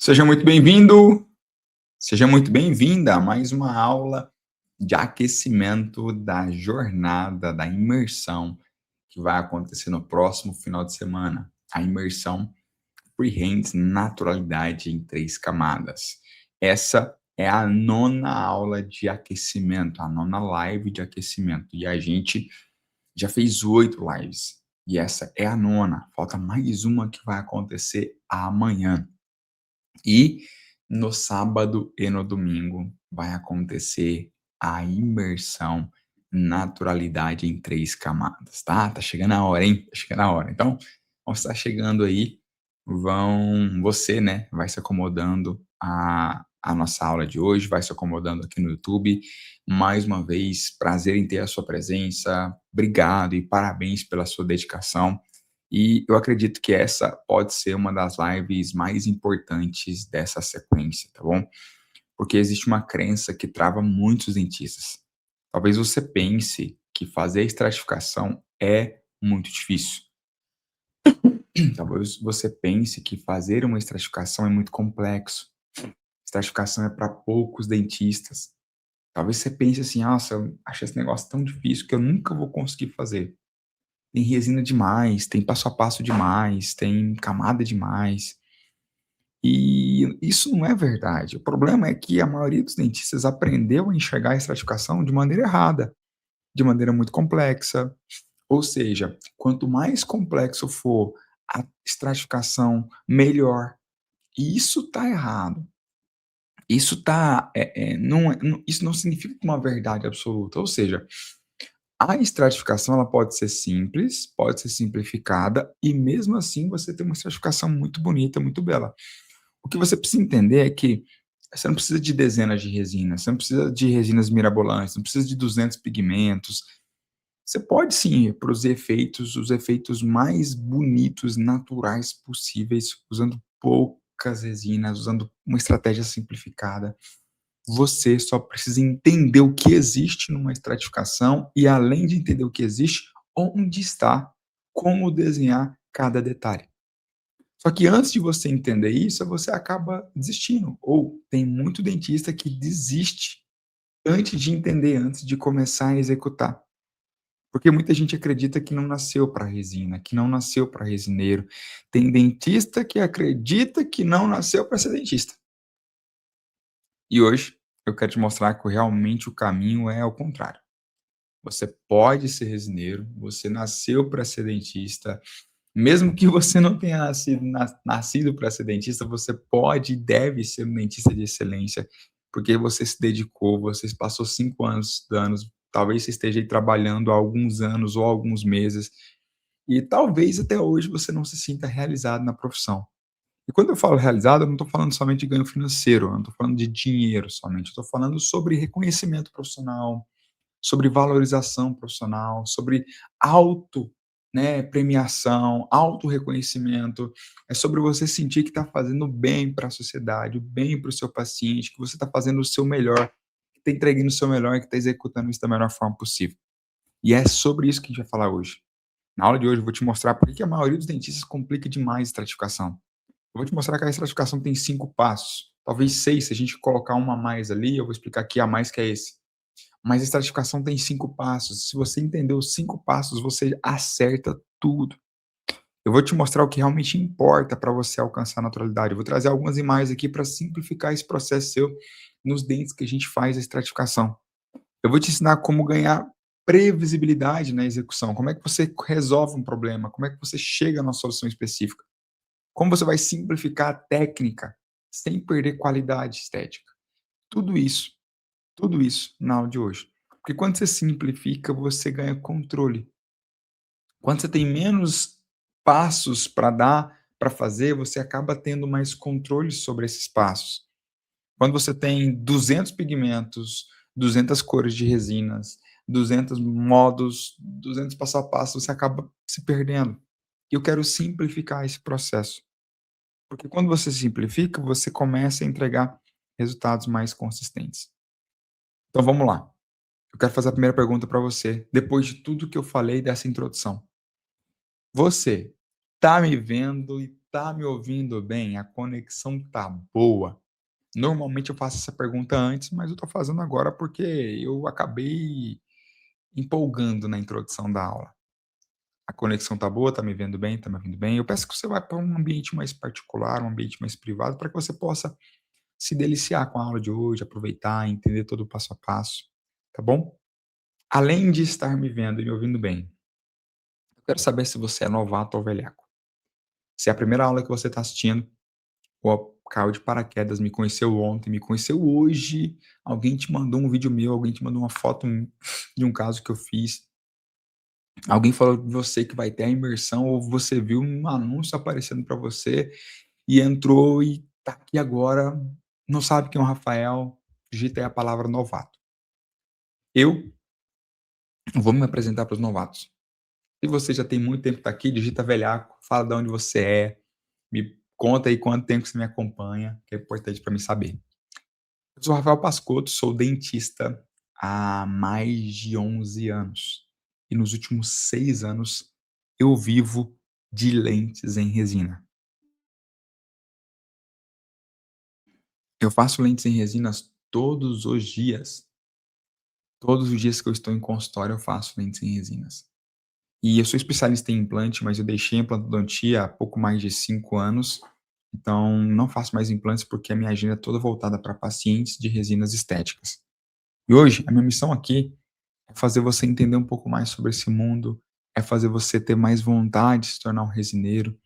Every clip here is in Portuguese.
Seja muito bem-vindo, seja muito bem-vinda a mais uma aula de aquecimento da jornada, da imersão que vai acontecer no próximo final de semana. A imersão Freehand Naturalidade em 3 camadas. Essa é a nona aula de aquecimento, a nona live de aquecimento. E a gente já fez 8 lives. E essa é a nona. Falta mais uma que vai acontecer amanhã. E no sábado e no domingo vai acontecer a imersão Naturalidade em 3 camadas, tá? Tá chegando a hora, hein? Tá chegando a hora. Então, vão estar chegando aí, você, né, vai se acomodando a nossa aula de hoje, vai se acomodando aqui no YouTube. Mais uma vez, prazer em ter a sua presença. Obrigado e parabéns pela sua dedicação. E eu acredito que essa pode ser uma das lives mais importantes dessa sequência, tá bom? Porque existe uma crença que trava muitos dentistas. Talvez você pense que fazer estratificação é muito difícil. Talvez você pense que fazer uma estratificação é muito complexo. Estratificação é para poucos dentistas. Talvez você pense assim: nossa, eu acho esse negócio tão difícil que eu nunca vou conseguir fazer. Tem resina demais, tem passo a passo demais, tem camada demais. E isso não é verdade. O problema é que a maioria dos dentistas aprendeu a enxergar a estratificação de maneira errada, de maneira muito complexa. Ou seja, quanto mais complexo for a estratificação, melhor. E isso está errado. Isso tá, isso não significa uma verdade absoluta. Ou seja, a estratificação ela pode ser simples, pode ser simplificada e mesmo assim você tem uma estratificação muito bonita, muito bela. O que você precisa entender é que você não precisa de dezenas de resinas, você não precisa de resinas mirabolantes, não precisa de 200 pigmentos. Você pode sim ir para os efeitos mais bonitos, naturais possíveis, usando poucas resinas, usando uma estratégia simplificada. Você só precisa entender o que existe numa estratificação e, além de entender o que existe, onde está, como desenhar cada detalhe. Só que antes de você entender isso, você acaba desistindo. Ou tem muito dentista que desiste antes de entender, antes de começar a executar. Porque muita gente acredita que não nasceu para resina, que não nasceu para resineiro. Tem dentista que acredita que não nasceu para ser dentista. E hoje eu quero te mostrar que realmente o caminho é ao contrário. Você pode ser resineiro, você nasceu para ser dentista, mesmo que você não tenha nascido para ser dentista, você pode e deve ser um dentista de excelência, porque você se dedicou, você passou 5 anos estudando, talvez você esteja aí trabalhando há alguns anos ou alguns meses, e talvez até hoje você não se sinta realizado na profissão. E quando eu falo realizado, eu não estou falando somente de ganho financeiro, eu não estou falando de dinheiro somente, eu estou falando sobre reconhecimento profissional, sobre valorização profissional, sobre auto, né, premiação, autorreconhecimento. É sobre você sentir que está fazendo bem para a sociedade, o bem para o seu paciente, que você está fazendo o seu melhor, que está entregando o seu melhor e que está executando isso da melhor forma possível. E é sobre isso que a gente vai falar hoje. Na aula de hoje eu vou te mostrar por que a maioria dos dentistas complica demais a estratificação. Eu vou te mostrar que a estratificação tem 5 passos, talvez 6 se a gente colocar uma a mais ali, eu vou explicar aqui a mais que é esse. Mas a estratificação tem 5 passos. Se você entender os 5 passos, você acerta tudo. Eu vou te mostrar o que realmente importa para você alcançar a naturalidade. Eu vou trazer algumas imagens aqui para simplificar esse processo seu nos dentes que a gente faz a estratificação. Eu vou te ensinar como ganhar previsibilidade na execução, como é que você resolve um problema, como é que você chega na solução específica, como você vai simplificar a técnica sem perder qualidade estética. Tudo isso Tudo isso na aula de hoje. Porque quando você simplifica, você ganha controle. Quando você tem menos passos para dar, para fazer, você acaba tendo mais controle sobre esses passos. Quando você tem 200 pigmentos, 200 cores de resinas, 200 modos, 200 passo a passo, você acaba se perdendo. E eu quero simplificar esse processo. Porque quando você simplifica, você começa a entregar resultados mais consistentes. Então vamos lá. Eu quero fazer a primeira pergunta para você, depois de tudo que eu falei dessa introdução. Você tá me vendo e tá me ouvindo bem? A conexão tá boa?" Normalmente eu faço essa pergunta antes, mas eu tô fazendo agora porque eu acabei empolgando na introdução da aula. A conexão tá boa? Tá me vendo bem? Tá me ouvindo bem? Eu peço que você vá para um ambiente mais particular, um ambiente mais privado, para que você possa se deliciar com a aula de hoje, aproveitar, entender todo o passo a passo, tá bom? Além de estar me vendo e me ouvindo bem, eu quero saber se você é novato ou velhaco. Se é a primeira aula que você está assistindo, ou caiu de paraquedas, me conheceu ontem, me conheceu hoje, alguém te mandou um vídeo meu, alguém te mandou uma foto de um caso que eu fiz, alguém falou de você que vai ter a imersão, ou você viu um anúncio aparecendo para você e entrou e tá aqui agora, não sabe quem é o Rafael, digita aí a palavra novato. Eu vou me apresentar para os novatos. Se você já tem muito tempo que tá aqui, digita velhaco, fala de onde você é, me conta aí quanto tempo que você me acompanha, que é importante para mim saber. Eu sou Rafael Pascotto, sou dentista há mais de 11 anos. E nos últimos 6 anos eu vivo de lentes em resina. Eu faço lentes em resinas todos os dias. Todos os dias que eu estou em consultório eu faço lentes em resinas. E eu sou especialista em implante, mas eu deixei a implantodontia há pouco mais de 5 anos, então não faço mais implantes porque a minha agenda é toda voltada para pacientes de resinas estéticas. E hoje a minha missão aqui é fazer você entender um pouco mais sobre esse mundo, é fazer você ter mais vontade de se tornar um resineiro,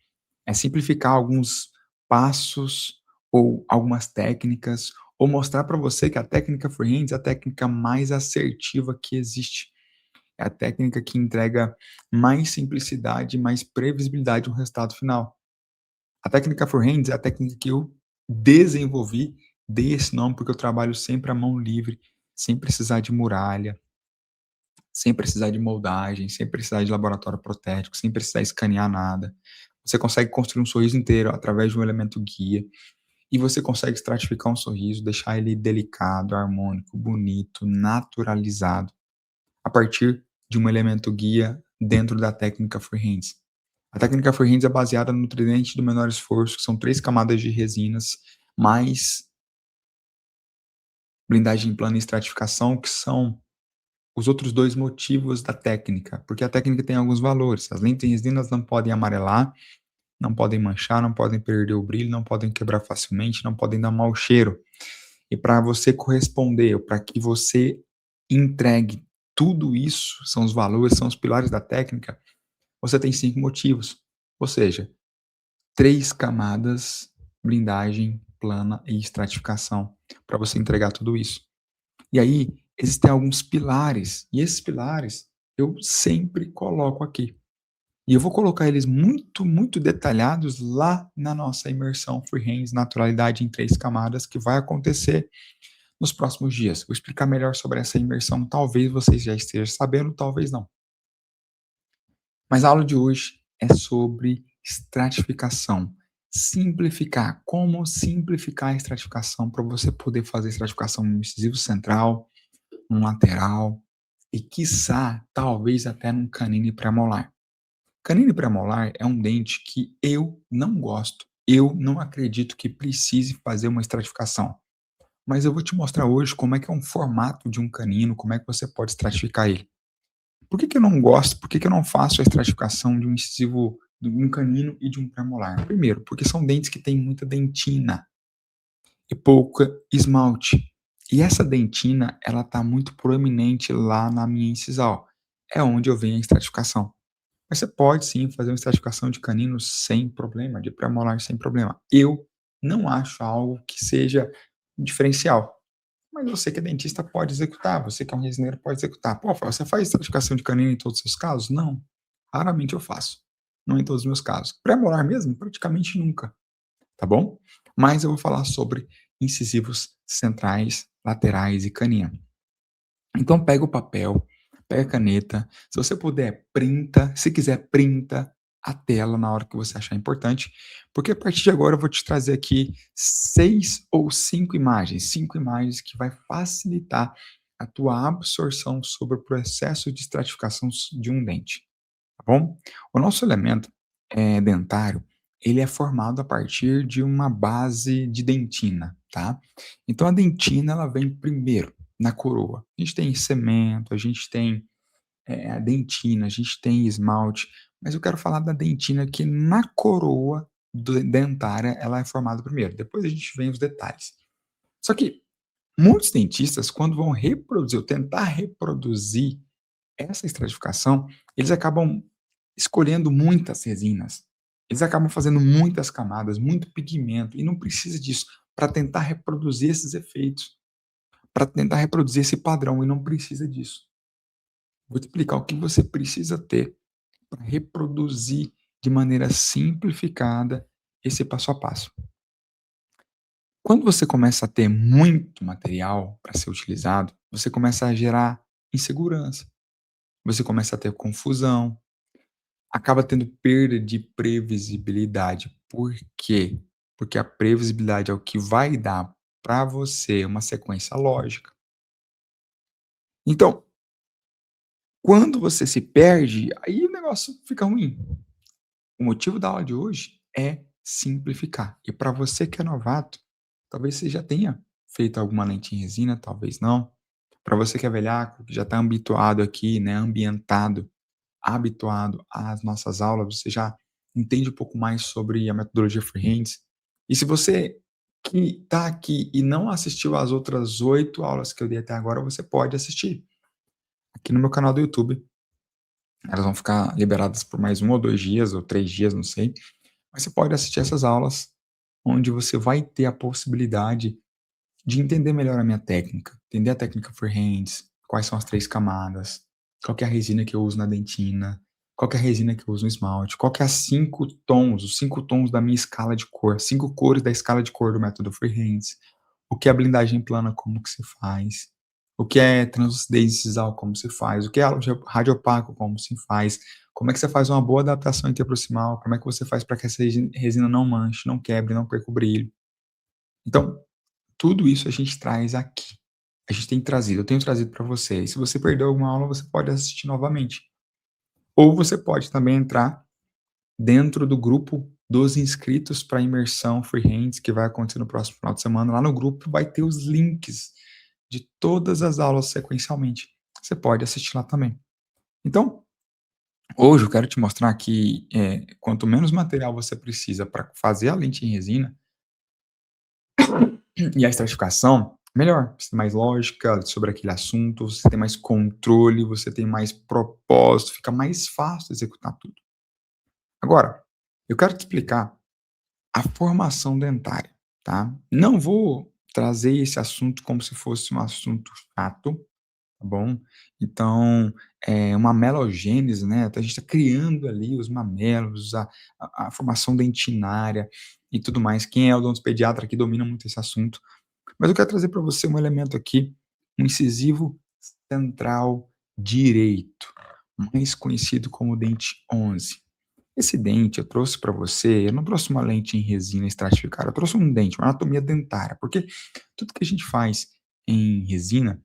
é simplificar alguns passos ou algumas técnicas, ou mostrar para você que a técnica freehand é a técnica mais assertiva que existe. É a técnica que entrega mais simplicidade e mais previsibilidade no resultado final. A técnica forehands é a técnica que eu desenvolvi, dei esse nome porque eu trabalho sempre à mão livre, sem precisar de muralha, sem precisar de moldagem, sem precisar de laboratório protético, sem precisar escanear nada. Você consegue construir um sorriso inteiro através de um elemento guia e você consegue estratificar um sorriso, deixar ele delicado, harmônico, bonito, naturalizado, a partir de um elemento guia dentro da técnica freehands. A técnica freehands é baseada no tridente do menor esforço, que são 3 camadas de resinas, mais blindagem plana e estratificação, que são os outros 2 motivos da técnica, porque a técnica tem alguns valores. As lentes em resinas não podem amarelar, não podem manchar, não podem perder o brilho, não podem quebrar facilmente, não podem dar mau cheiro. E para você corresponder, para que você entregue tudo isso, são os valores, são os pilares da técnica, você tem 5 motivos. Ou seja, 3 camadas, blindagem, plana e estratificação, para você entregar tudo isso. E aí, existem alguns pilares, e esses pilares eu sempre coloco aqui. E eu vou colocar eles muito, muito detalhados lá na nossa imersão Freehands Naturalidade em 3 camadas, que vai acontecer nos próximos dias. Vou explicar melhor sobre essa imersão, talvez vocês já estejam sabendo, talvez não. Mas a aula de hoje é sobre estratificação. Simplificar. Como simplificar a estratificação para você poder fazer estratificação no incisivo central, no lateral e, quiçá, talvez até num canine premolar. Canine premolar é um dente que eu não gosto. Eu não acredito que precise fazer uma estratificação. Mas eu vou te mostrar hoje como é que é um formato de um canino, como é que você pode estratificar ele. Por que que eu não gosto? Por que que eu não faço a estratificação de um incisivo, de um canino e de um premolar? Primeiro, porque são dentes que têm muita dentina e pouca esmalte. E essa dentina, ela está muito proeminente lá na minha incisal. É onde eu venho a estratificação. Mas você pode sim fazer uma estratificação de canino sem problema, de premolar sem problema. Eu não acho algo que seja um diferencial. Mas você que é dentista pode executar, você que é um resineiro pode executar. Pô, Rafael, você faz estratificação de canino em todos os seus casos? Não. Raramente eu faço. Não em todos os meus casos. Pré-molar mesmo? Praticamente nunca. Tá bom? Mas eu vou falar sobre incisivos centrais, laterais e canino. Então pega o papel, pega a caneta, se você puder, printa, se quiser, printa a tela na hora que você achar importante, porque a partir de agora eu vou te trazer aqui 6 ou 5 imagens que vai facilitar a tua absorção sobre o processo de estratificação de um dente, tá bom? O nosso elemento dentário, ele é formado a partir de uma base de dentina, tá. Então a dentina ela vem primeiro na coroa. A gente tem cemento, a gente tem, a dentina, a gente tem esmalte, mas eu quero falar da dentina que na coroa dentária ela é formada primeiro, depois a gente vem os detalhes. Só que muitos dentistas quando vão reproduzir ou tentar reproduzir essa estratificação, eles acabam escolhendo muitas resinas. Eles acabam fazendo muitas camadas, muito pigmento, e não precisa disso para tentar reproduzir esses efeitos, para tentar reproduzir esse padrão, e não precisa disso. Vou te explicar o que você precisa ter para reproduzir de maneira simplificada esse passo a passo. Quando você começa a ter muito material para ser utilizado, você começa a gerar insegurança, você começa a ter confusão, acaba tendo perda de previsibilidade. Por quê? Porque a previsibilidade é o que vai dar para você uma sequência lógica. Então, quando você se perde, aí o negócio fica ruim. O motivo da aula de hoje é simplificar. E para você que é novato, talvez você já tenha feito alguma lente em resina, talvez não. Para você que é velhaco, que já está habituado aqui, né, ambientado, habituado às nossas aulas, você já entende um pouco mais sobre a metodologia Freehands. E se você que está aqui e não assistiu às outras 8 aulas que eu dei até agora, você pode assistir aqui no meu canal do YouTube. Elas vão ficar liberadas por mais 1 ou 2 dias, ou 3 dias, não sei. Mas você pode assistir essas aulas, onde você vai ter a possibilidade de entender melhor a minha técnica, entender a técnica Freehands, quais são as 3 camadas, qual que é a resina que eu uso na dentina, qual que é a resina que eu uso no esmalte, qual que é as 5 tons, os 5 tons da minha escala de cor, 5 cores da escala de cor do método Freehands, o que é blindagem plana, como que se faz, o que é translucidez incisal, como se faz, o que é radiopaco, como se faz, como é que você faz uma boa adaptação interproximal, como é que você faz para que essa resina não manche, não quebre, não perca o brilho. Então, tudo isso a gente traz aqui. A gente tem trazido, eu tenho trazido para você. E se você perdeu alguma aula, você pode assistir novamente. Ou você pode também entrar dentro do grupo dos inscritos para a imersão Freehands, que vai acontecer no próximo final de semana. Lá no grupo vai ter os links de todas as aulas sequencialmente. Você pode assistir lá também. Então, hoje eu quero te mostrar que quanto menos material você precisa para fazer a lente em resina, e a estratificação, melhor. Você tem mais lógica sobre aquele assunto, você tem mais controle, você tem mais propósito, fica mais fácil executar tudo. Agora, eu quero te explicar a formação dentária, tá? Não vou trazer esse assunto como se fosse um assunto chato, tá bom? Então, uma melogênese, né? Então a gente está criando ali os mamelos, a formação dentinária e tudo mais. Quem é odontopediatra aqui domina muito esse assunto. Mas eu quero trazer para você um elemento aqui, um incisivo central direito, mais conhecido como dente 11. Esse dente eu trouxe para você, eu não trouxe uma lente em resina estratificada, eu trouxe um dente, uma anatomia dentária, porque tudo que a gente faz em resina,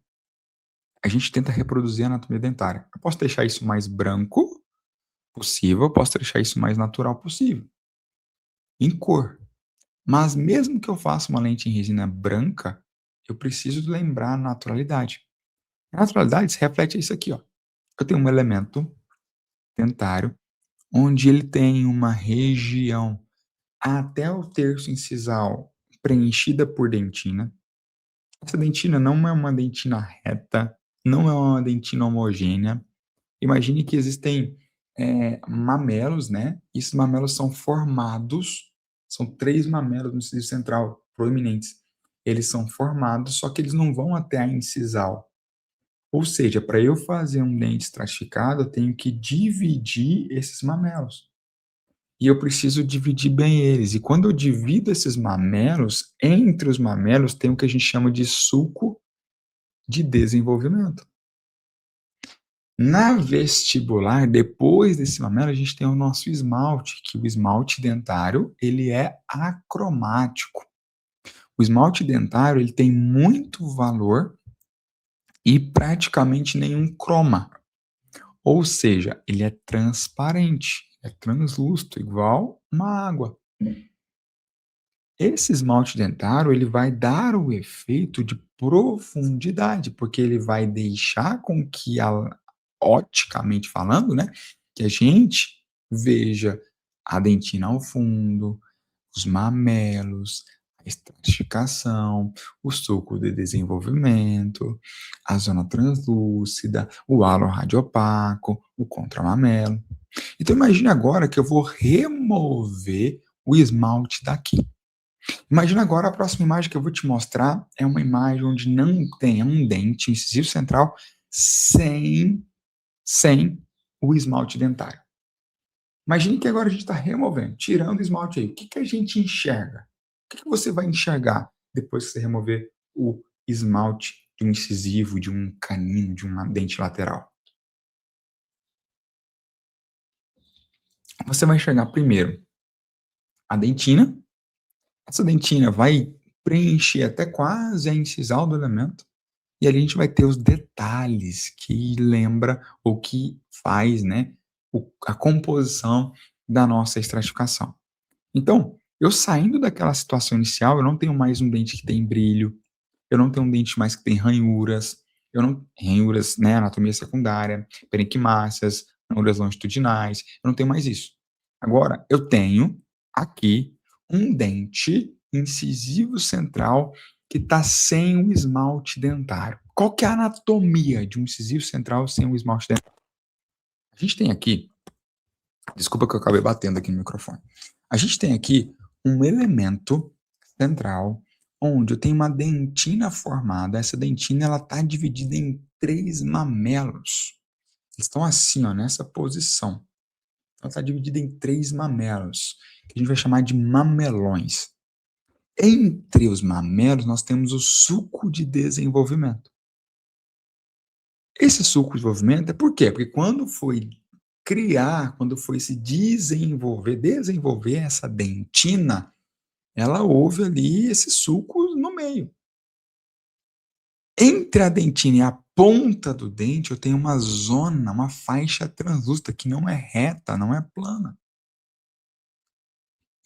a gente tenta reproduzir a anatomia dentária. Eu posso deixar isso mais branco possível, eu posso deixar isso mais natural possível, em cor. Mas mesmo que eu faça uma lente em resina branca, eu preciso lembrar a naturalidade. A naturalidade se reflete isso aqui, ó. Eu tenho um elemento dentário, onde ele tem uma região até o terço incisal preenchida por dentina. Essa dentina não é uma dentina reta, não é uma dentina homogênea. Imagine que existem mamelos, né? E esses mamelos são formados, são 3 mamelos no incisivo central proeminentes. Eles são formados, só que eles não vão até a incisal. Ou seja, para eu fazer um dente estratificado, eu tenho que dividir esses mamelos. E eu preciso dividir bem eles. E quando eu divido esses mamelos, entre os mamelos tem o que a gente chama de sulco de desenvolvimento. Na vestibular, depois desse mamelo, a gente tem o nosso esmalte, que o esmalte dentário, ele é acromático. O esmalte dentário, ele tem muito valor e praticamente nenhum croma. Ou seja, ele é transparente, é translúcido, igual uma água. Esse esmalte dentário, ele vai dar o efeito de profundidade, porque ele vai deixar com que oticamente falando, né, que a gente veja a dentina ao fundo, os mamelos, a estratificação, o sulco de desenvolvimento, a zona translúcida, o halo radiopaco, o contramamelo. Então imagine agora que eu vou remover o esmalte daqui. Imagina agora a próxima imagem que eu vou te mostrar é uma imagem onde não tem um dente incisivo central sem, sem o esmalte dentário. Imagine que agora a gente está removendo, tirando o esmalte aí. O que a gente enxerga? O que você vai enxergar depois que você remover o esmalte de um incisivo, de um canino, de uma dente lateral? Você vai enxergar primeiro a dentina. Essa dentina vai preencher até quase a incisal do elemento. E ali a gente vai ter os detalhes que lembra ou que faz, né, a composição da nossa estratificação. Então, eu saindo daquela situação inicial, eu não tenho mais um dente que tem brilho, eu não tenho um dente mais que tem ranhuras, ranhuras, né, anatomia secundária, parenquimácias, ranhuras longitudinais, eu não tenho mais isso. Agora, eu tenho aqui um dente incisivo central que está sem o esmalte dentário. Qual que é a anatomia de um incisivo central sem o esmalte dentário? A gente tem aqui, desculpa que eu acabei batendo aqui no microfone. A gente tem aqui um elemento central onde eu tenho uma dentina formada. Essa dentina ela está dividida em 3 mamelos. Eles estão assim, ó, nessa posição. Ela está dividida em 3 mamelos, que a gente vai chamar de mamelões. Entre os mamelos, nós temos o suco de desenvolvimento. Esse suco de desenvolvimento é por quê? Porque quando foi criar, quando foi se desenvolver essa dentina, ela houve ali esse suco no meio. Entre a dentina e a ponta do dente, eu tenho uma zona, uma faixa translúcida que não é reta, não é plana.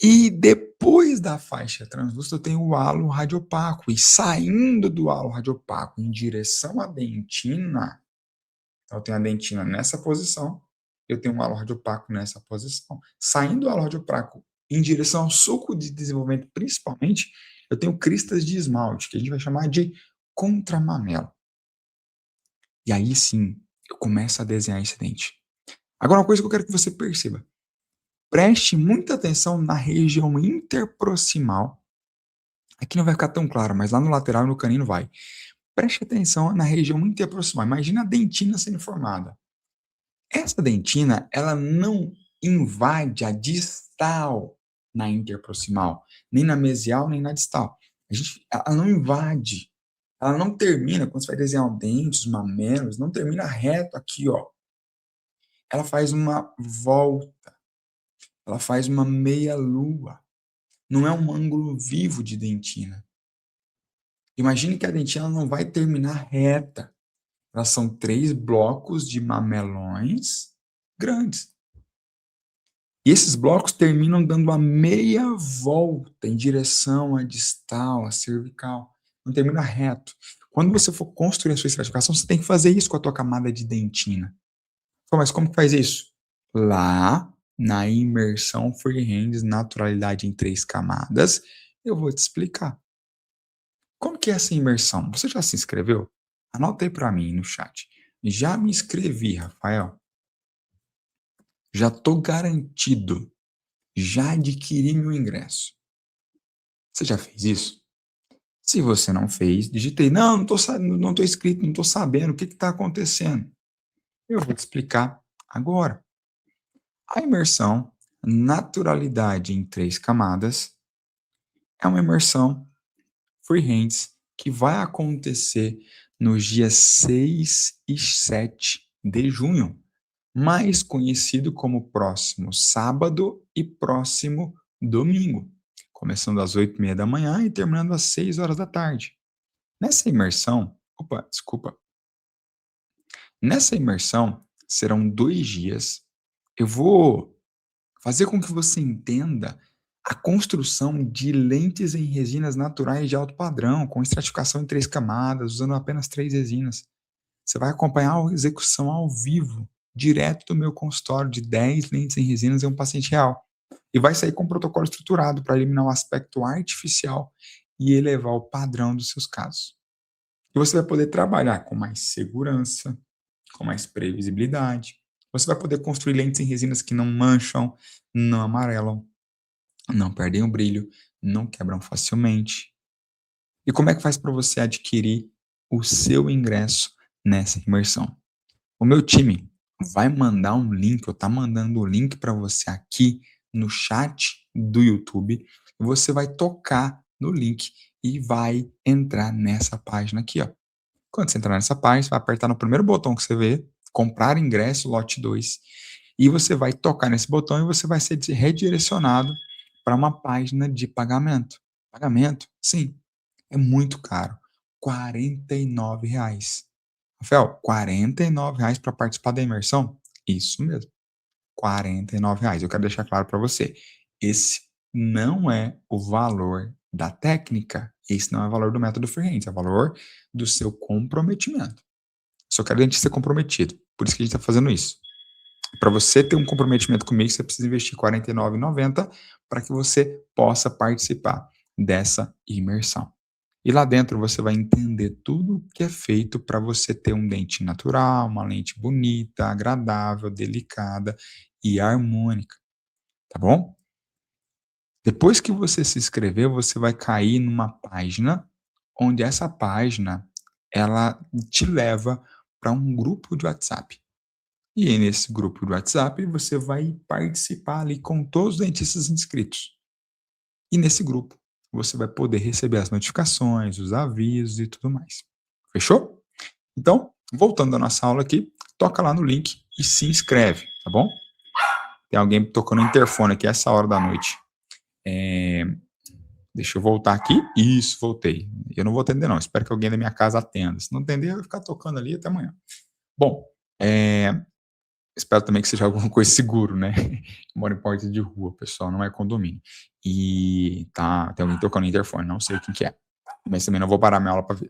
E depois da faixa translúcida, eu tenho o halo radiopaco. E saindo do halo radiopaco em direção à dentina, então eu tenho a dentina nessa posição, eu tenho um halo radiopaco nessa posição. Saindo do halo radiopaco em direção ao suco de desenvolvimento, principalmente, eu tenho cristas de esmalte, que a gente vai chamar de contramamelo. E aí sim, eu começo a desenhar esse dente. Agora, uma coisa que eu quero que você perceba. Preste muita atenção na região interproximal. Aqui não vai ficar tão claro, mas lá no lateral e no canino vai. Preste atenção na região interproximal. Imagina a dentina sendo formada. Essa dentina, ela não invade a distal na interproximal, nem na mesial, nem na distal. Ela não invade. Ela não termina, quando você vai desenhar o dente, os mamelos, não termina reto aqui, ó. Ela faz uma volta. Ela faz uma meia-lua. Não é um ângulo vivo de dentina. Imagine que a dentina não vai terminar reta. Elas são 3 blocos de mamelões grandes. E esses blocos terminam dando uma meia volta em direção à distal, à cervical. Não termina reto. Quando você for construir a sua estratificação, você tem que fazer isso com a tua camada de dentina. Pô, mas como que faz isso? Lá na imersão freehand, naturalidade em 3 camadas, eu vou te explicar. Como que é essa imersão? Você já se inscreveu? Anota aí para mim no chat. Já me inscrevi, Rafael. Já tô garantido. Já adquiri meu ingresso. Você já fez isso? Se você não fez, digitei, não, não tô inscrito, não tô sabendo o que está acontecendo. Eu vou te explicar agora. A imersão, naturalidade em 3 camadas, é uma imersão freehands que vai acontecer nos dias 6 e 7 de junho, mais conhecido como próximo sábado e próximo domingo, começando às 8h30 da manhã e terminando às 6 horas da tarde. Nessa imersão, nessa imersão serão 2 dias. Eu vou fazer com que você entenda A construção de lentes em resinas naturais de alto padrão, com estratificação em 3 camadas, usando apenas 3 resinas. Você vai acompanhar a execução ao vivo, direto do meu consultório, de 10 lentes em resinas em um paciente real. E vai sair com um protocolo estruturado para eliminar o aspecto artificial e elevar o padrão dos seus casos. E você vai poder trabalhar com mais segurança, com mais previsibilidade. Você vai poder construir lentes em resinas que não mancham, não amarelam, não perdem o brilho, não quebram facilmente. E como é que faz para você adquirir o seu ingresso nessa imersão? O meu time vai mandar um link, ou tá mandando o link para você aqui no chat do YouTube, e você vai tocar no link e vai entrar nessa página aqui, ó. Quando você entrar nessa página, você vai apertar no primeiro botão que você vê, comprar ingresso lote 2, e você vai tocar nesse botão e você vai ser redirecionado para uma página de pagamento. Pagamento? Sim, é muito caro, R$ 49. Rafael, R$ 49 para participar da imersão? Isso mesmo, R$ 49. Eu quero deixar claro para você, esse não é o valor da técnica, esse não é o valor do método Freehands, é o valor do seu comprometimento. Só quero a gente ser comprometido, por isso que a gente está fazendo isso. Para você ter um comprometimento comigo, você precisa investir R$ 49,90 para que você possa participar dessa imersão. E lá dentro você vai entender tudo o que é feito para você ter um dente natural, uma lente bonita, agradável, delicada e harmônica, tá bom? Depois que você se inscrever, você vai cair numa página, onde essa página ela te leva para um grupo de WhatsApp. E aí, nesse grupo do WhatsApp, você vai participar ali com todos os dentistas inscritos. E nesse grupo, você vai poder receber as notificações, os avisos e tudo mais. Fechou? Então, voltando à nossa aula aqui, toca lá no link e se inscreve, tá bom? Tem alguém tocando o interfone aqui essa hora da noite. Deixa eu voltar aqui. Isso, voltei. Eu não vou atender, não. Espero que alguém da minha casa atenda. Se não atender, eu vou ficar tocando ali até amanhã. Bom, espero também que seja alguma coisa seguro, né? Eu moro em porta de rua, pessoal, não é condomínio. E tá, tem alguém tocando no interfone, não sei quem que é. Mas também não vou parar minha aula para ver.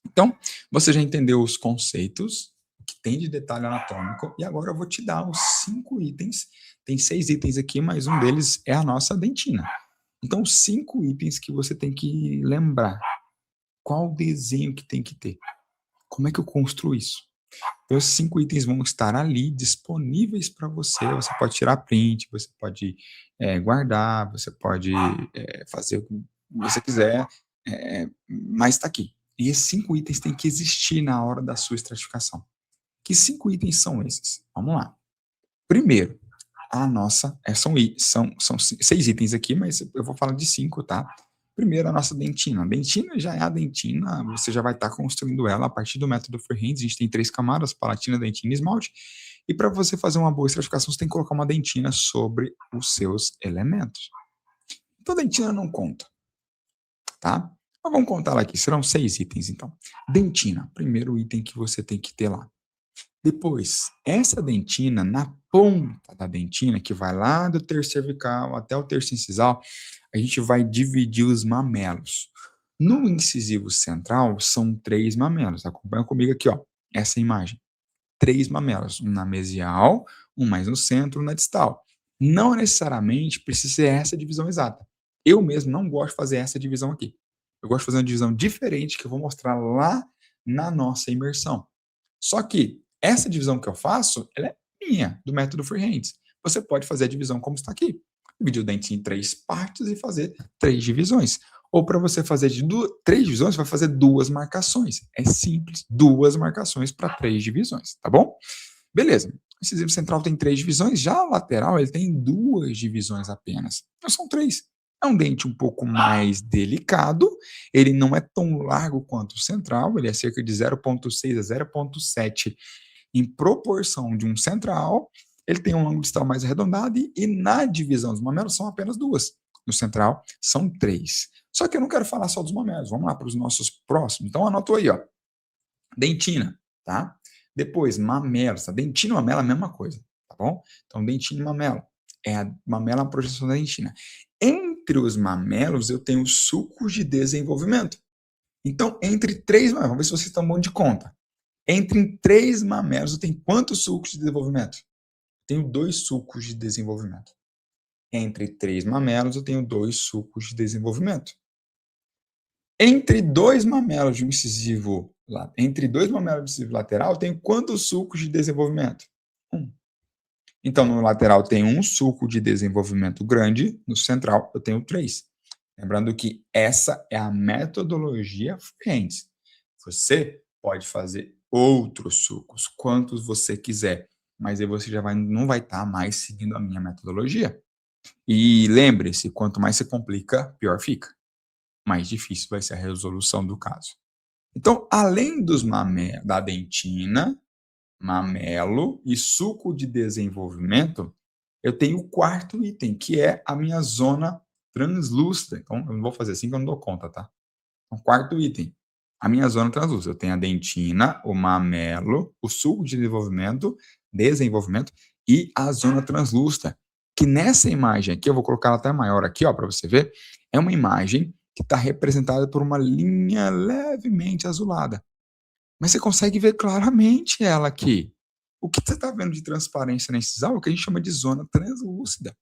Então, você já entendeu os conceitos, o que tem de detalhe anatômico, e agora eu vou te dar os 5 itens. Tem 6 itens aqui, mas um deles é a nossa dentina. Então, os 5 itens que você tem que lembrar. Qual desenho que tem que ter? Como é que eu construo isso? Então, os 5 itens vão estar ali disponíveis para você. Você pode tirar print, você pode guardar, você pode fazer o que você quiser, mas está aqui. E esses 5 itens têm que existir na hora da sua estratificação. Que 5 itens são esses? Vamos lá. Primeiro, a nossa, são 6 itens aqui, mas eu vou falar de 5, tá? Primeiro, a nossa dentina. A dentina já é a dentina, você já vai estar construindo ela a partir do método Freehands. A gente tem 3 camadas, palatina, dentina e esmalte. E para você fazer uma boa estratificação, você tem que colocar uma dentina sobre os seus elementos. Então, a dentina não conta, tá? Mas vamos contar ela aqui, serão 6 itens, então. Dentina, primeiro item que você tem que ter lá. Depois, essa dentina, na ponta da dentina, que vai lá do terço cervical até o terço incisal, a gente vai dividir os mamelos. No incisivo central, são 3 mamelos. Acompanha comigo aqui, ó, essa imagem. 3 mamelos, um na mesial, um mais no centro, um na distal. Não necessariamente precisa ser essa divisão exata. Eu mesmo não gosto de fazer essa divisão aqui. Eu gosto de fazer uma divisão diferente que eu vou mostrar lá na nossa imersão. Só que essa divisão que eu faço, ela é minha, do método Freehands. Você pode fazer a divisão como está aqui. Dividir o dente em 3 partes e fazer 3 divisões. Ou para você fazer de 3 divisões, você vai fazer 2 marcações. É simples, 2 marcações para 3 divisões, tá bom? Beleza. O incisivo central tem 3 divisões, já a lateral ele tem 2 divisões apenas. Então são 3. É um dente um pouco mais delicado, ele não é tão largo quanto o central, ele é cerca de 0,6 a 0,7 em proporção de um central, ele tem um ângulo distal mais arredondado e na divisão dos mamelos são apenas 2. No central são 3. Só que eu não quero falar só dos mamelos, vamos lá para os nossos próximos. Então anotou aí, ó. Dentina, tá? Depois, mamelos, tá? Dentina e mamela é a mesma coisa, tá bom? Então, dentina e mamela. mamelo é uma projeção da dentina. Entre os mamelos, eu tenho sulcos de desenvolvimento. Então, entre 3 mamelos, vamos ver se vocês estão bom de conta. Entre 3 mamelos, eu tenho quantos sulcos de desenvolvimento? Tenho 2 sulcos de desenvolvimento. Entre 3 mamelos, eu tenho 2 sulcos de desenvolvimento. Entre 2 mamelos de um incisivo lateral, eu tenho quantos sulcos de desenvolvimento? 1. Então, no lateral tem um sulco de desenvolvimento grande, no central eu tenho 3. Lembrando que essa é a metodologia Friends. Você pode fazer outros sulcos, quantos você quiser, mas aí você não vai estar mais seguindo a minha metodologia. E lembre-se, quanto mais você complica, pior fica. Mais difícil vai ser a resolução do caso. Então, além da dentina, mamelo e suco de desenvolvimento, eu tenho o quarto item, que é a minha zona translúcida. Então, eu não vou fazer assim que eu não dou conta, tá? Então, quarto item, a minha zona translúcida. Eu tenho a dentina, o mamelo, o suco de desenvolvimento e a zona translúcida. Que nessa imagem aqui, eu vou colocar ela até maior aqui, ó, para você ver, é uma imagem que está representada por uma linha levemente azulada. Mas você consegue ver claramente ela aqui. O que você está vendo de transparência na incisal é o que a gente chama de zona translúcida.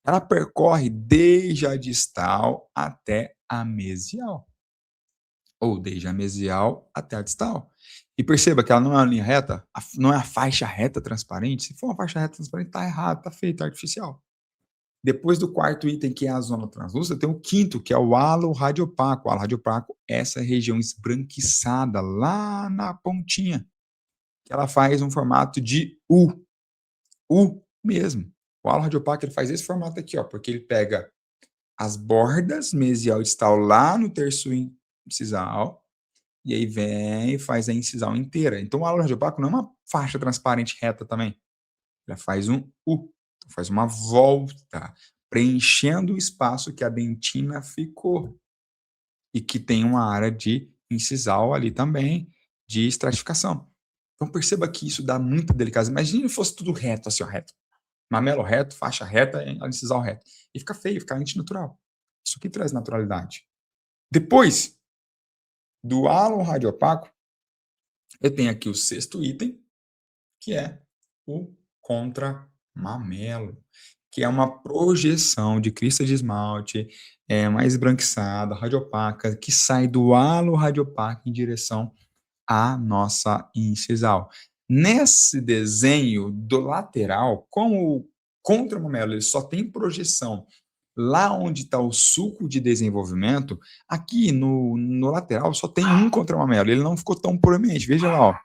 Ela percorre desde a distal até a mesial. Ou desde a mesial até a distal. E perceba que ela não é uma linha reta, não é a faixa reta transparente. Se for uma faixa reta transparente, está errado, está feito, é artificial. Depois do quarto item, que é a zona translúcida, tem o quinto, que é o halo radiopaco. O halo radiopaco é essa região esbranquiçada lá na pontinha, que ela faz um formato de U. U mesmo. O halo radiopaco ele faz esse formato aqui, ó, porque ele pega as bordas mesial e distal lá no terço incisal, e aí vem e faz a incisal inteira. Então, o halo radiopaco não é uma faixa transparente reta também. Ela faz um U, faz uma volta, preenchendo o espaço que a dentina ficou. E que tem uma área de incisal ali também, de estratificação. Então, perceba que isso dá muita delicadeza. Imagina se fosse tudo reto, assim, ó, reto. Mamelo reto, faixa reta, incisal reto. E fica feio, fica antinatural. Isso aqui traz naturalidade. Depois do halo radiopaco, eu tenho aqui o sexto item, que é o contramamelo, que é uma projeção de crista de esmalte mais esbranquiçada, radiopaca, que sai do halo radiopaco em direção à nossa incisal. Nesse desenho do lateral, como o contramamelo ele só tem projeção lá onde está o sulco de desenvolvimento, aqui no lateral só tem um contramamelo, ele não ficou tão proeminente. Veja lá, ó,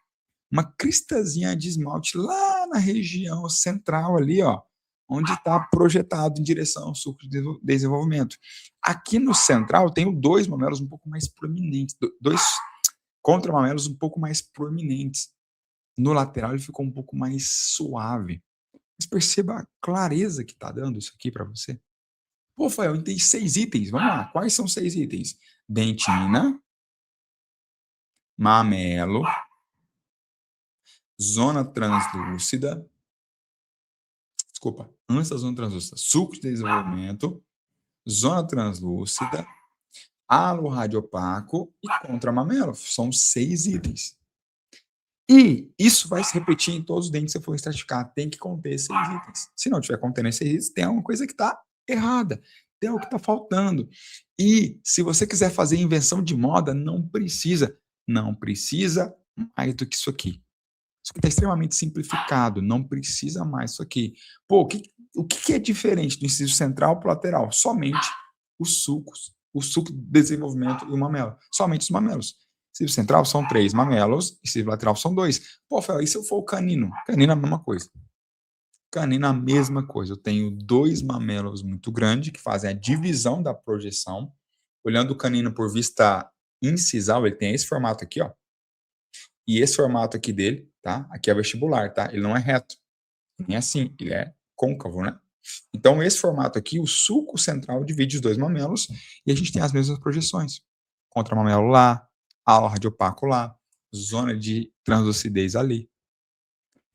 uma cristazinha de esmalte lá na região central ali, ó, onde está projetado em direção ao sulco de desenvolvimento. Aqui no central tenho 2 mamelos um pouco mais proeminentes, 2 contramamelos um pouco mais proeminentes. No lateral ele ficou um pouco mais suave. Mas perceba a clareza que está dando isso aqui para você. Pô, Fael, tem 6 itens. Vamos lá. Quais são 6 itens? Dentina, mamelo, zona translúcida. Desculpa, antes da zona translúcida, suco de desenvolvimento, zona translúcida, halo radiopaco e contramamelo. São 6 itens. E isso vai se repetir em todos os dentes que você for estratificar. Tem que conter 6 itens. Se não tiver contendo esses itens, tem alguma coisa que está errada. Tem algo que está faltando. E se você quiser fazer invenção de moda, não precisa. Não precisa mais do que isso aqui. Isso aqui está extremamente simplificado. Não precisa mais isso aqui. Pô, o que é diferente do inciso central para o lateral? Somente os sulcos. O suco de desenvolvimento e o mamelo. Somente os mamelos. Inciso central são 3 mamelos, inciso lateral são 2. Pô, Fel, e se eu for o canino? Canino é a mesma coisa. Canino é a mesma coisa. Eu tenho 2 mamelos muito grandes que fazem a divisão da projeção. Olhando o canino por vista incisal, ele tem esse formato aqui, ó. E esse formato aqui dele, tá? Aqui é vestibular, tá? Ele não é reto. Nem assim, ele é côncavo, né? Então, esse formato aqui, o sulco central divide os 2 mamelos e a gente tem as mesmas projeções. Contramamelo lá, halo radiopaco lá, zona de translucidez ali.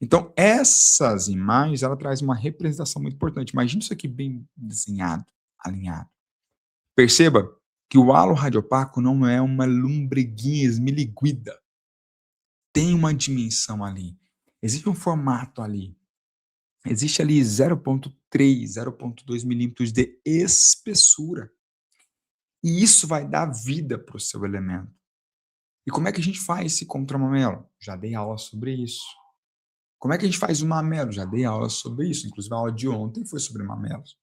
Então essas imagens, ela traz uma representação muito importante. Imagina isso aqui bem desenhado, alinhado. Perceba que o halo radiopaco não é uma lumbreguinha esmiliguida. Tem uma dimensão ali. Existe um formato ali. Existe ali 0,3, 0,2 milímetros de espessura. E isso vai dar vida para o seu elemento. E como é que a gente faz esse contramamelo? Já dei aula sobre isso. Como é que a gente faz o mamelo? Já dei aula sobre isso. Inclusive, a aula de ontem foi sobre mamelos.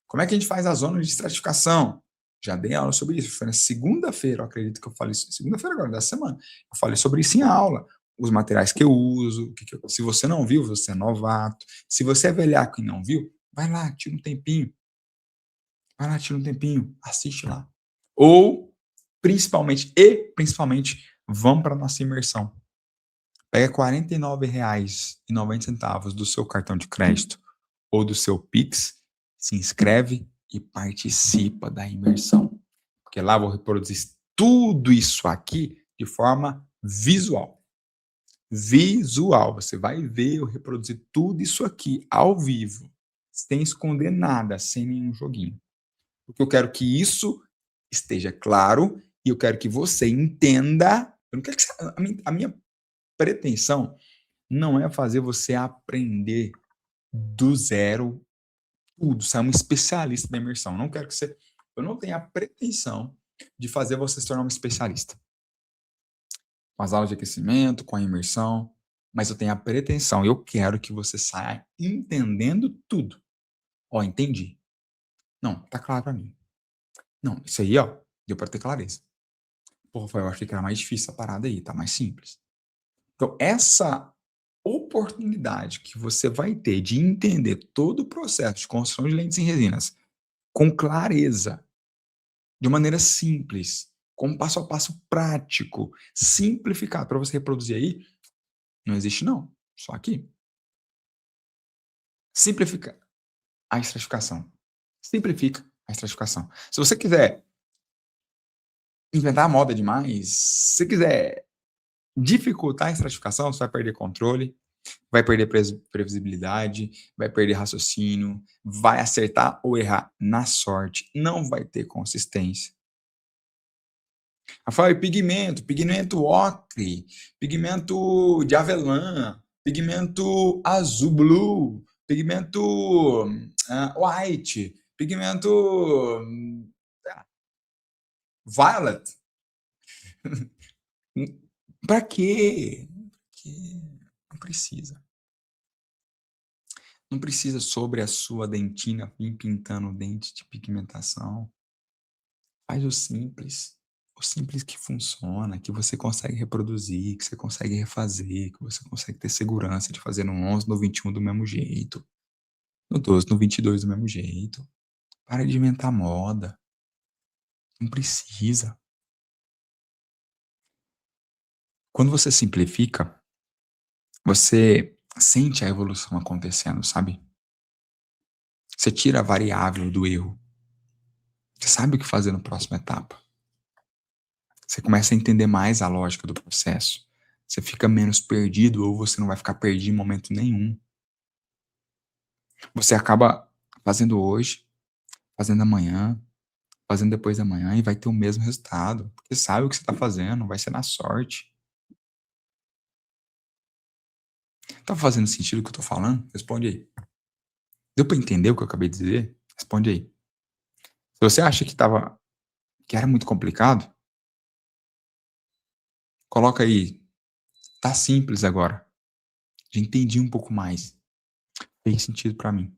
Como é que a gente faz a zona de estratificação? Já dei aula sobre isso. Foi na segunda-feira, eu acredito que eu falei isso. Segunda-feira agora, da semana. Eu falei sobre isso em aula. Os materiais que eu uso. Se você não viu, você é novato. Se você é velhaco e não viu, vai lá, tira um tempinho. Vai lá, tira um tempinho. Assiste lá. Ou, principalmente, vamos para a nossa imersão. Pega R$ 49,90 do seu cartão de crédito ou do seu Pix, se inscreve e participa da imersão. Porque lá eu vou reproduzir tudo isso aqui de forma visual. Visual. Você vai ver eu reproduzir tudo isso aqui ao vivo, sem esconder nada, sem nenhum joguinho. Porque eu quero que isso esteja claro e eu quero que você entenda. Eu não quero que você, a minha pretensão não é fazer você aprender do zero tudo, você é um especialista da imersão. Não quero que você. Eu não tenho a pretensão de fazer você se tornar um especialista. Com as aulas de aquecimento, com a imersão, mas eu tenho a pretensão, eu quero que você saia entendendo tudo. Ó, entendi. Não, tá claro para mim. Não, isso aí, ó, deu para ter clareza. Pô, Rafael, eu achei que era mais difícil essa parada aí, tá mais simples. Então, essa oportunidade que você vai ter de entender todo o processo de construção de lentes em resinas com clareza, de maneira simples, com um passo a passo prático, simplificado para você reproduzir aí, não existe não, só aqui. Simplifica a estratificação. Simplifica a estratificação. Se você quiser inventar moda demais, se você quiser dificultar a estratificação, você vai perder controle, vai perder previsibilidade, vai perder raciocínio, vai acertar ou errar na sorte, não vai ter consistência. Rafael, e pigmento ocre, pigmento de avelã, pigmento azul blue, pigmento white, pigmento violet. Para quê? Não precisa. Não precisa sobre a sua dentina vir pintando o dente de pigmentação. Faz o simples que funciona, que você consegue reproduzir, que você consegue refazer, que você consegue ter segurança de fazer no 11, no 21 do mesmo jeito, no 12, no 22 do mesmo jeito. Para de inventar moda. Não precisa. Quando você simplifica, você sente a evolução acontecendo, sabe? Você tira a variável do erro. Você sabe o que fazer na próxima etapa. Você começa a entender mais a lógica do processo. Você fica menos perdido ou você não vai ficar perdido em momento nenhum. Você acaba fazendo hoje, fazendo amanhã, fazendo depois da manhã e vai ter o mesmo resultado. Porque sabe o que você está fazendo, vai ser na sorte. Tá fazendo sentido o que eu tô falando? Responde aí. Deu para entender o que eu acabei de dizer? Responde aí. Se você acha que era muito complicado, coloca aí. Tá simples agora. Já entendi um pouco mais. Fez sentido para mim.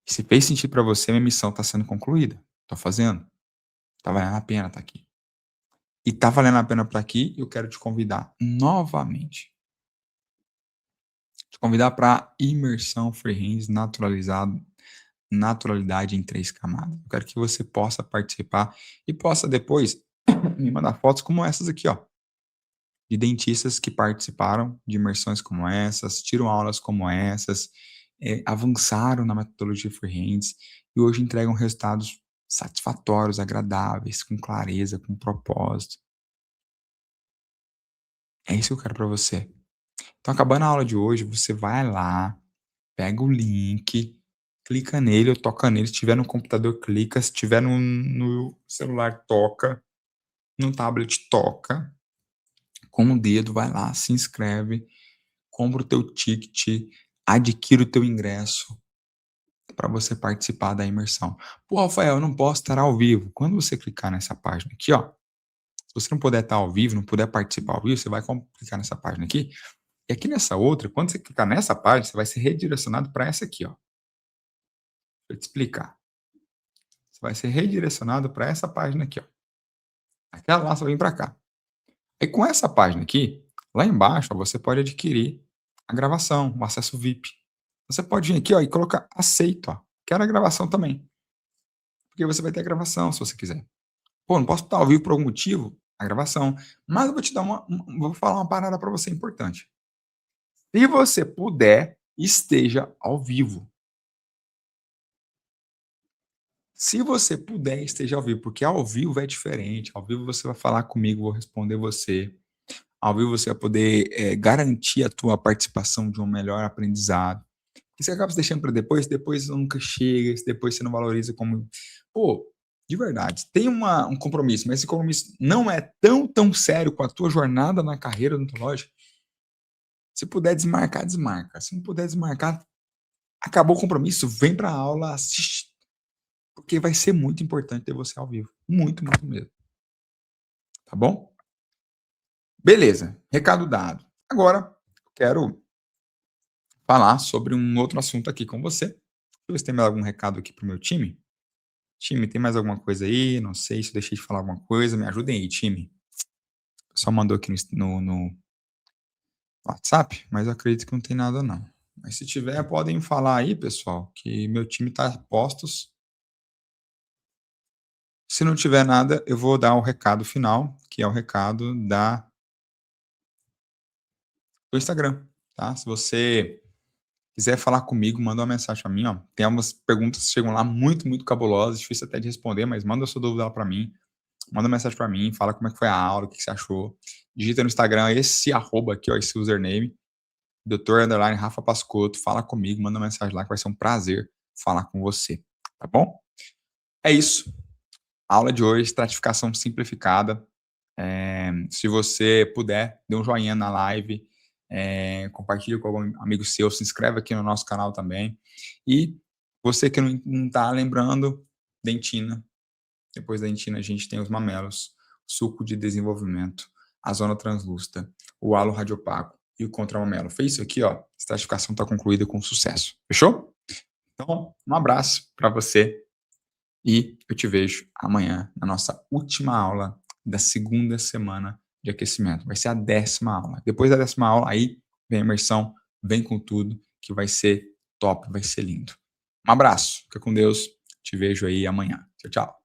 E se fez sentido para você, minha missão está sendo concluída. Tô fazendo. Tá valendo a pena estar aqui. E tá valendo a pena estar aqui, eu quero te convidar novamente. Te convidar para imersão freehands naturalidade em 3 camadas. Eu quero que você possa participar e possa depois me mandar fotos como essas aqui, ó. De dentistas que participaram de imersões como essas, tiram aulas como essas, avançaram na metodologia freehands e hoje entregam resultados satisfatórios, agradáveis, com clareza, com propósito. É isso que eu quero para você. Então, acabando a aula de hoje, você vai lá, pega o link, clica nele ou toca nele. Se tiver no computador, clica. Se tiver no celular, toca. No tablet, toca. Com o dedo, vai lá, se inscreve, compra o teu ticket, adquire o teu ingresso para você participar da imersão. Pô, Rafael, eu não posso estar ao vivo. Quando você clicar nessa página aqui, ó, se você não puder estar ao vivo, não puder participar ao vivo, você vai clicar nessa página aqui. E aqui nessa outra, quando você clicar nessa página, você vai ser redirecionado para essa aqui, ó. Deixa eu te explicar. Você vai ser redirecionado para essa página aqui, ó. Aquela lá, você vai vir para cá. Aí com essa página aqui, lá embaixo, ó, você pode adquirir a gravação, o acesso VIP. Você pode vir aqui, ó, e colocar aceito, ó. Quero a gravação também. Porque você vai ter a gravação, se você quiser. Pô, não posso estar ao vivo por algum motivo? A gravação. Mas eu vou te dar vou falar uma parada para você importante. Se você puder, esteja ao vivo. Se você puder, esteja ao vivo, porque ao vivo é diferente. Ao vivo você vai falar comigo, vou responder você. Ao vivo você vai poder garantir a tua participação de um melhor aprendizado. E você acaba se deixando para depois nunca chega, depois você não valoriza como. Pô, de verdade, tem um compromisso, mas esse compromisso não é tão sério com a tua jornada na carreira odontológica. Se puder desmarcar, desmarca. Se não puder desmarcar, acabou o compromisso, vem para a aula, assiste. Porque vai ser muito importante ter você ao vivo. Muito, muito mesmo. Tá bom? Beleza, recado dado. Agora, quero falar sobre um outro assunto aqui com você. Deixa eu ver se tem mais algum recado aqui pro meu time. Time, tem mais alguma coisa aí? Não sei se eu deixei de falar alguma coisa. Me ajudem aí, time. O pessoal mandou aqui no WhatsApp, mas eu acredito que não tem nada, não. Mas se tiver, podem falar aí, pessoal, que meu time tá a postos. Se não tiver nada, eu vou dar o recado final, que é o recado do Instagram, tá? Se você quiser falar comigo, manda uma mensagem para mim, ó. Tem algumas perguntas que chegam lá muito, muito cabulosas, difícil até de responder, mas manda a sua dúvida lá para mim. Manda uma mensagem para mim, fala como é que foi a aula, o que você achou. Digita no Instagram esse arroba aqui, ó, esse username, Dr. Rafa Pascotto, fala comigo, manda uma mensagem lá que vai ser um prazer falar com você, tá bom? É isso. A aula de hoje, estratificação simplificada. Se você puder, dê um joinha na live, compartilha com algum amigo seu, se inscreve aqui no nosso canal também. E você que não está lembrando, dentina. Depois da dentina a gente tem os mamelos, suco de desenvolvimento, a zona translúcida, o halo radiopaco e o contramamelo. Fez isso aqui, ó, a estratificação está concluída com sucesso. Fechou? Então, um abraço para você e eu te vejo amanhã na nossa última aula da segunda semana de aquecimento. Vai ser a 10ª aula. Depois da 10ª aula, aí vem a imersão, vem com tudo, que vai ser top, vai ser lindo. Um abraço, fica com Deus, te vejo aí amanhã. Tchau, tchau.